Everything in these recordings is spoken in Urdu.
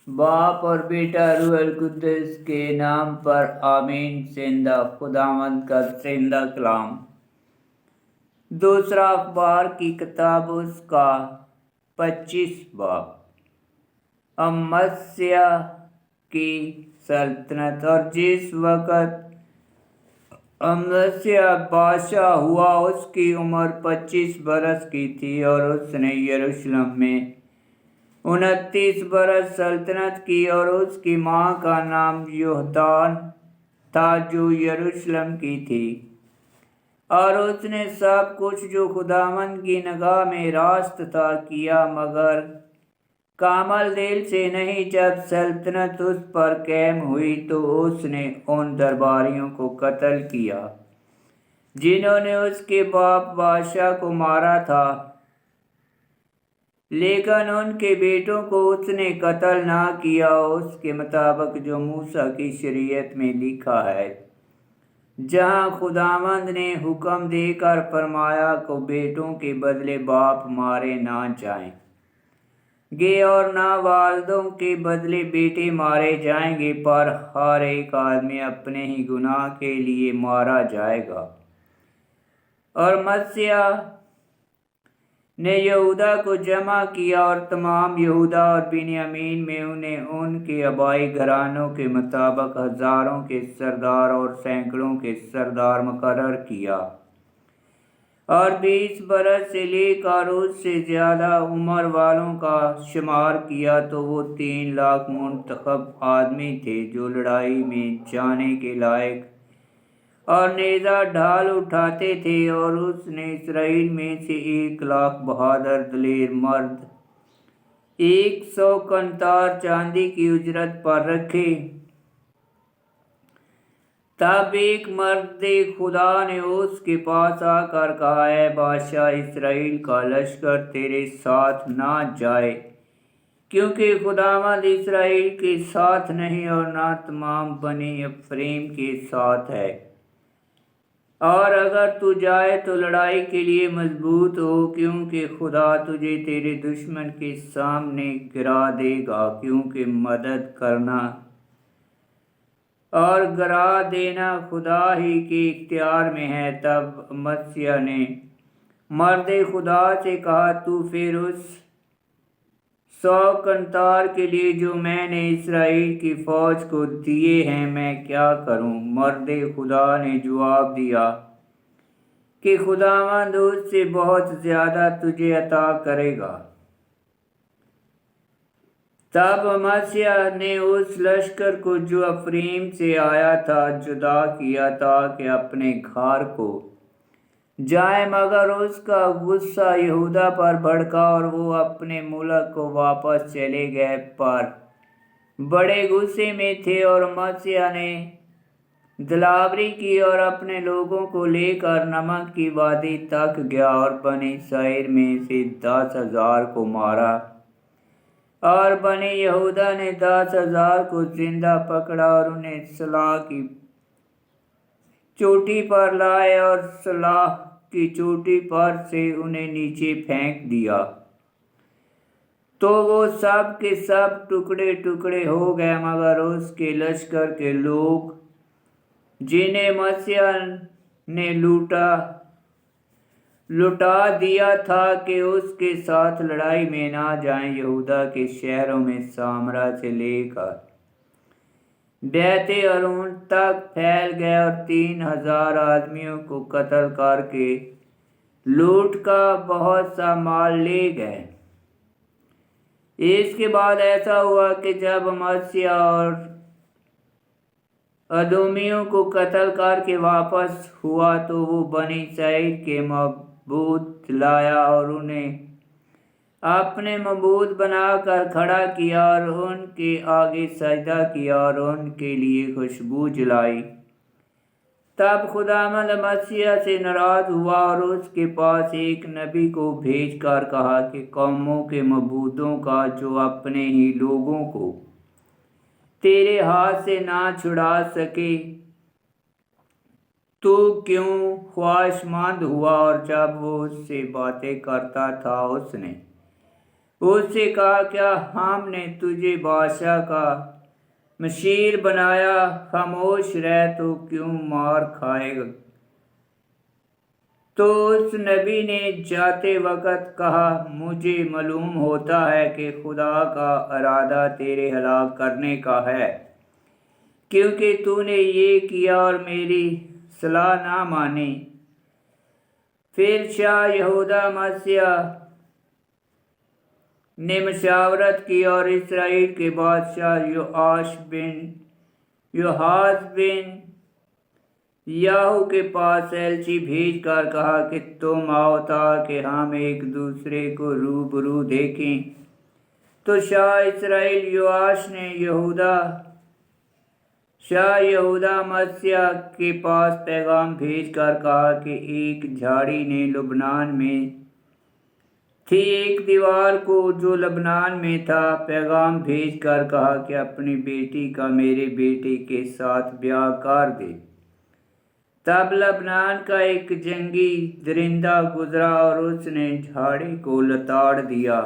باپ اور بیٹا روح القدس کے نام پر آمین۔ زندہ خداوند کا زندہ کلام۔ دوسرا اخبار کی کتاب اس کا 25 باب۔ امسیہ کی سلطنت۔ اور جس وقت امسیہ بادشاہ ہوا اس کی عمر 25 برس کی تھی، اور اس نے یروشلم میں 29 برس سلطنت کی، اور اس کی ماں کا نام یہودان تھا جو یروشلم کی تھی۔ اور اس نے سب کچھ جو خداوند کی نگاہ میں راست تھا کیا، مگر کامل دل سے نہیں۔ جب سلطنت اس پر قائم ہوئی تو اس نے ان درباریوں کو قتل کیا جنہوں نے اس کے باپ بادشاہ کو مارا تھا، لیکن ان کے بیٹوں کو اس نے قتل نہ کیا، اس کے مطابق جو موسیٰ کی شریعت میں لکھا ہے، جہاں خداوند نے حکم دے کر فرمایا کہ بیٹوں کے بدلے باپ مارے نہ جائیں گے، اور نہ والدوں کے بدلے بیٹے مارے جائیں گے، پر ہر ایک آدمی اپنے ہی گناہ کے لیے مارا جائے گا۔ اور مسیح نے یہودا کو جمع کیا، اور تمام یہودا اور بنیامین میں انہیں ان کے آبائی گھرانوں کے مطابق ہزاروں کے سردار اور سینکڑوں کے سردار مقرر کیا، اور 20 برس سے لے کر اس سے زیادہ عمر والوں کا شمار کیا تو وہ 3 لاکھ منتخب آدمی تھے جو لڑائی میں جانے کے لائق اور نیزہ ڈھال اٹھاتے تھے۔ اور اس نے اسرائیل میں سے 1 لاکھ بہادر دلیر مرد 100 قنطار چاندی کی اجرت پر رکھے۔ تب ایک مرد خدا نے اس کے پاس آ کر کہا، اے بادشاہ، اسرائیل کا لشکر تیرے ساتھ نہ جائے، کیونکہ خداوند اسرائیل کے ساتھ نہیں، اور نہ تمام بنی افریم کے ساتھ ہے۔ اور اگر تو جائے تو لڑائی کے لیے مضبوط ہو، کیونکہ خدا تجھے تیرے دشمن کے سامنے گرا دے گا، کیونکہ مدد کرنا اور گرا دینا خدا ہی کے اختیار میں ہے۔ تب مسیح نے مرد خدا سے کہا، تو پھر اس 100 قنطار کے لیے جو میں نے اسرائیل کی فوج کو دیے ہیں میں کیا کروں؟ مرد خدا نے جواب دیا کہ خداوند اس سے بہت زیادہ تجھے عطا کرے گا۔ تب مسیح نے اس لشکر کو جو افریم سے آیا تھا جدا کیا تاکہ اپنے گھر کو جائے، مگر اس کا غصہ یہودا پر بھڑکا اور وہ اپنے ملک کو واپس چلے گئے، پر بڑے غصے میں تھے۔ اور مسیح نے دلاوری کی اور اپنے لوگوں کو لے کر نمک کی وادی تک گیا، اور بنی اسرائیل میں سے 10,000 کو مارا، اور بنی یہودا نے 10,000 کو زندہ پکڑا، اور انہیں صلاح کی چوٹی پر لائے، اور صلاح کی چوٹی پر سے انہیں نیچے پھینک دیا، تو وہ سب کے سب ٹکڑے ٹکڑے ہو گئے، مگر اس کے لشکر کے لوگ جنہیں مسیح نے لٹا دیا تھا کہ اس کے ساتھ لڑائی میں نہ جائیں، یہودا کے شہروں میں سامرا سے لے کر بیت ہورون تک پھیل گئے، اور 3,000 آدمیوں کو قتل کر کے لوٹ کا بہت سا مال لے گئے۔ اس کے بعد ایسا ہوا کہ جب مسیح اور ادومیوں کو قتل کر کے واپس ہوا تو وہ بنی اسرائیل کے معبود لایا، اور انہیں اپنے معبود بنا کر کھڑا کیا، اور ان کے آگے سجدہ کیا اور ان کے لیے خوشبو جلائی۔ تب خداوند مسیح سے ناراض ہوا اور اس کے پاس ایک نبی کو بھیج کر کہا کہ قوموں کے معبودوں کا جو اپنے ہی لوگوں کو تیرے ہاتھ سے نہ چھڑا سکے، تو کیوں خواہش مند ہوا؟ اور جب وہ اس سے باتیں کرتا تھا اس نے اس سے کہا کیا ہم نے تجھے بادشاہ کا مشیر بنایا؟ خاموش رہ تو کیوں مار کھائے گا؟ تو اس نبی نے جاتے وقت کہا مجھے معلوم ہوتا ہے کہ خدا کا ارادہ تیرے ہلاک کرنے کا ہے، کیونکہ تو نے یہ کیا اور میری صلاح نہ مانی۔ پھر شاہ یہودا مسیح نے مشاورت کی اور اسرائیل کے بادشاہ یوآش بن یاہو کے پاس ایلچی بھیج کر کہا کہ تم آؤ تاکہ ہم ایک دوسرے کو روبرو دیکھیں۔ تو شاہ اسرائیل یوآش نے شاہ یہودا مسیح کے پاس پیغام بھیج کر کہا کہ ایک جھاڑی نے لبنان میں تھی ایک دیوار کو جو لبنان میں تھا، پیغام بھیج کر کہا کہ اپنی بیٹی کا میرے بیٹے کے ساتھ بیاہ کر دے۔ تب لبنان کا ایک جنگی درندہ گزرا اور اس نے جھاڑی کو لتاڑ دیا۔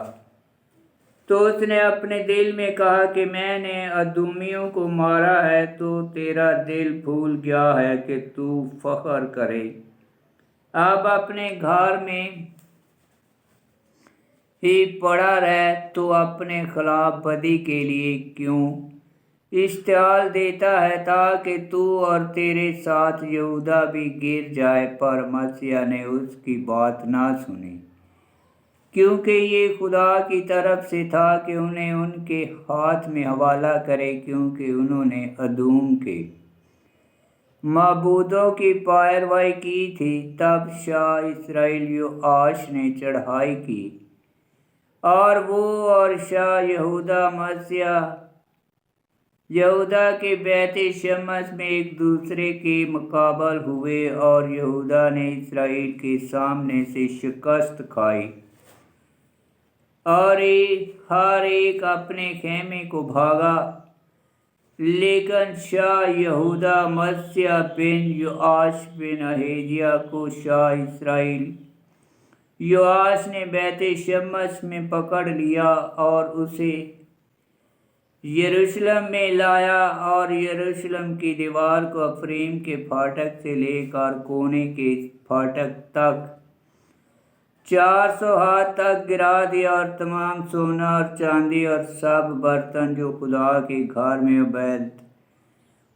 تو اس نے اپنے دل میں کہا کہ میں نے ادومیوں کو مارا ہے، تو تیرا دل بھول گیا ہے کہ تو فخر کرے۔ اب اپنے گھر میں ہی پڑا رہ، تو اپنے خلاف بدی کے لیے کیوں اشتعال دیتا ہے تاکہ تو اور تیرے ساتھ یہودا بھی گر جائے؟ پر مسیح نے اس کی بات نہ سنی، کیونکہ یہ خدا کی طرف سے تھا کہ انہیں ان کے ہاتھ میں حوالہ کرے، کیونکہ انہوں نے ادوم کے معبودوں کی پیروی کی تھی۔ تب شاہ اسرائیل یوآش نے چڑھائی کی، اور وہ اور شاہ یہودا مسیح یہودا کے بیت شمس میں ایک دوسرے کے مقابل ہوئے، اور یہودا نے اسرائیل کے سامنے سے شکست کھائی، اور ہر ایک اپنے خیمے کو بھاگا۔ لیکن شاہ یہودا مسیح بن یوآش بن احزیاہ کو شاہ اسرائیل یوآش نے بیت شمس میں پکڑ لیا اور اسے یروشلم میں لایا، اور یروشلم کی دیوار کو افریم کے پھاٹک سے لے کر کونے کے پھاٹک تک 400 ہاتھ تک گرا دیا، اور تمام سونا اور چاندی اور سب برتن جو خدا کے گھر میں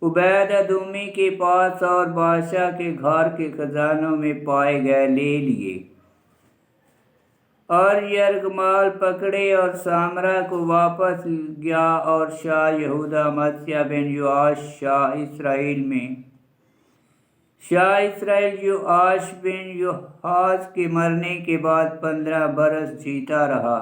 عبید ادومی کے پاس اور بادشاہ کے گھر کے خزانوں میں پائے گئے لے لیے، اور یرغمال پکڑے اور سامرا کو واپس گیا۔ اور شاہ یہودا مسیح بن یوآش شاہ اسرائیل یوآش بن یوآش کے مرنے کے بعد 15 برس جیتا رہا،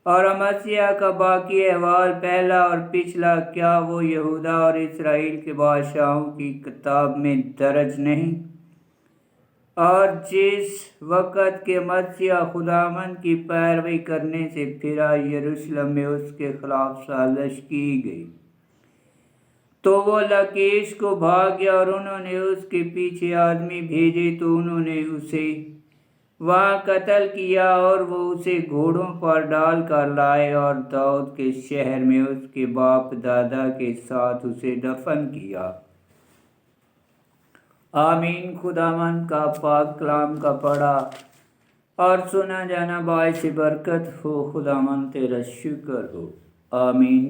اور مسیح کا باقی احوال پہلا اور پچھلا کیا وہ یہودا اور اسرائیل کے بادشاہوں کی کتاب میں درج نہیں؟ اور جس وقت کہ مسیح خداوند کی پیروی کرنے سے پھرا، یروشلم میں اس کے خلاف سازش کی گئی، تو وہ لکیش کو بھاگ گیا، اور انہوں نے اس کے پیچھے آدمی بھیجے، تو انہوں نے اسے وہاں قتل کیا، اور وہ اسے گھوڑوں پر ڈال کر لائے اور داؤد کے شہر میں اس کے باپ دادا کے ساتھ اسے دفن کیا۔ آمین۔ خداوند کا پاک کلام کا پڑھا اور سنا جانا باعث برکت ہو۔ خداوند تیرا شکر ہو۔ آمین۔